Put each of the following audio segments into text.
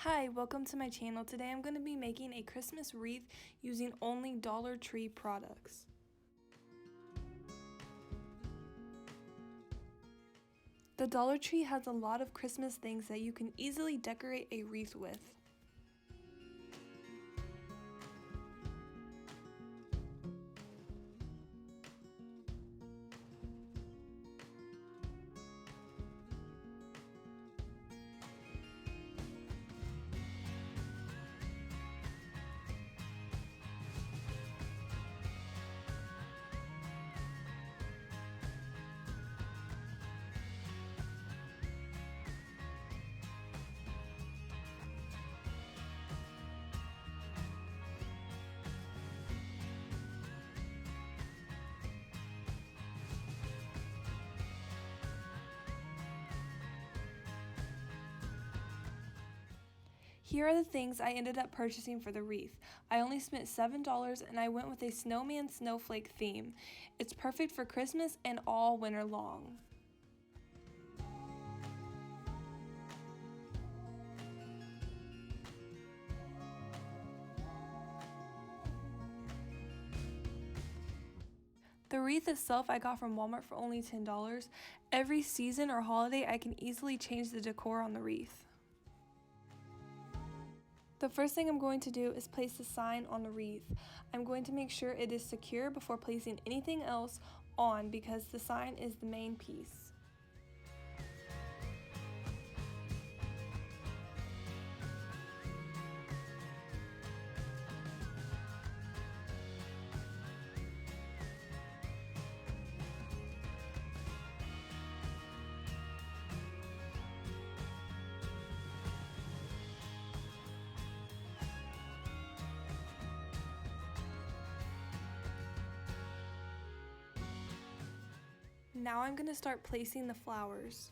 Hi, welcome to my channel. Today I'm going to be making a Christmas wreath using only Dollar Tree products. The Dollar Tree has a lot of Christmas things that you can easily decorate a wreath with. Here are the things I ended up purchasing for the wreath. I only spent $7 and I went with a snowman snowflake theme. It's perfect for Christmas and all winter long. The wreath itself I got from Walmart for only $10. Every season or holiday I can easily change the decor on the wreath. The first thing I'm going to do is place the sign on the wreath. I'm going to make sure it is secure before placing anything else on because the sign is the main piece. Now I'm going to start placing the flowers.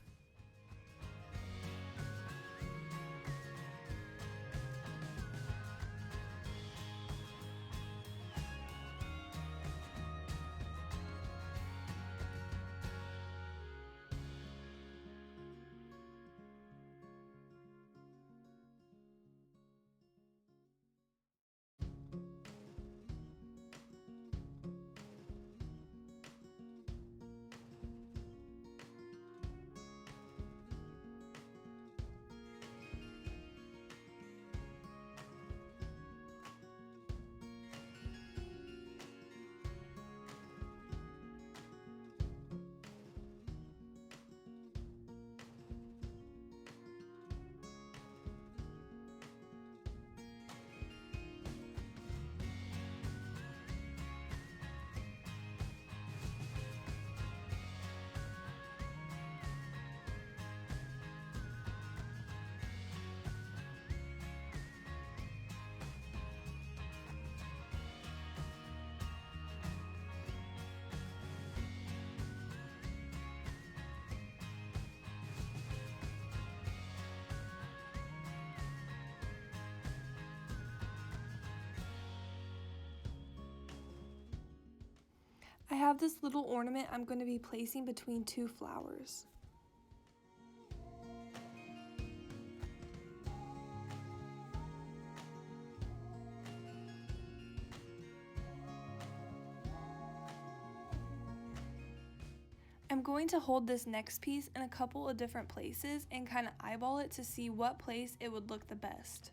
I have this little ornament I'm going to be placing between two flowers. I'm going to hold this next piece in a couple of different places and kind of eyeball it to see what place it would look the best.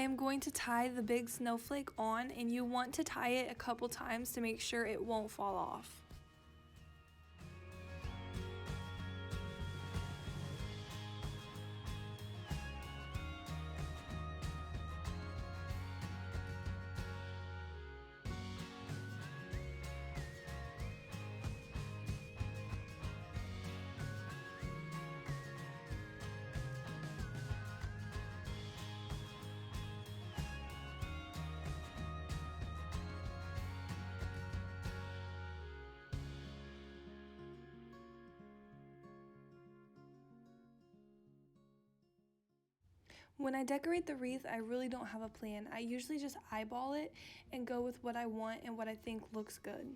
I am going to tie the big snowflake on, and you want to tie it a couple times to make sure it won't fall off. When I decorate the wreath, I really don't have a plan. I usually just eyeball it and go with what I want and what I think looks good.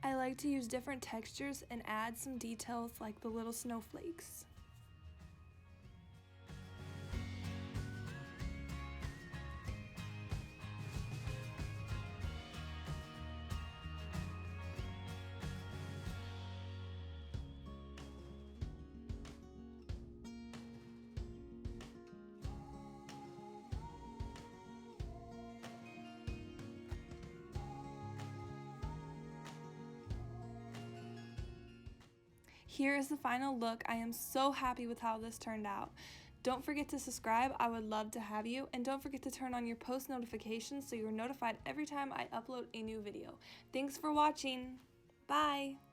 I like to use different textures and add some details like the little snowflakes. Here is the final look. I am so happy with how this turned out. Don't forget to subscribe, I would love to have you, and don't forget to turn on your post notifications so you're notified every time I upload a new video. Thanks for watching. Bye!